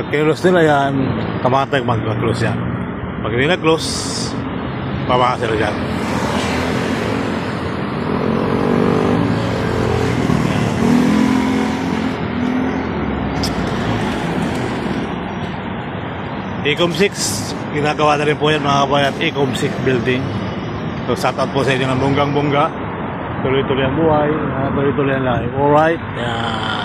Pag kinulose nila yan, kamatay mag-close yan. Pag hindi na-close, babaka sila dyan. Ecom 6, ginagawa na rin po yan mga kabayan, Ecom 6 building. So shout out po sa inyo ng bonggang-bongga. Tuloy-tuloy ang buhay, tuloy-tuloy ang life. Alright? Yeah.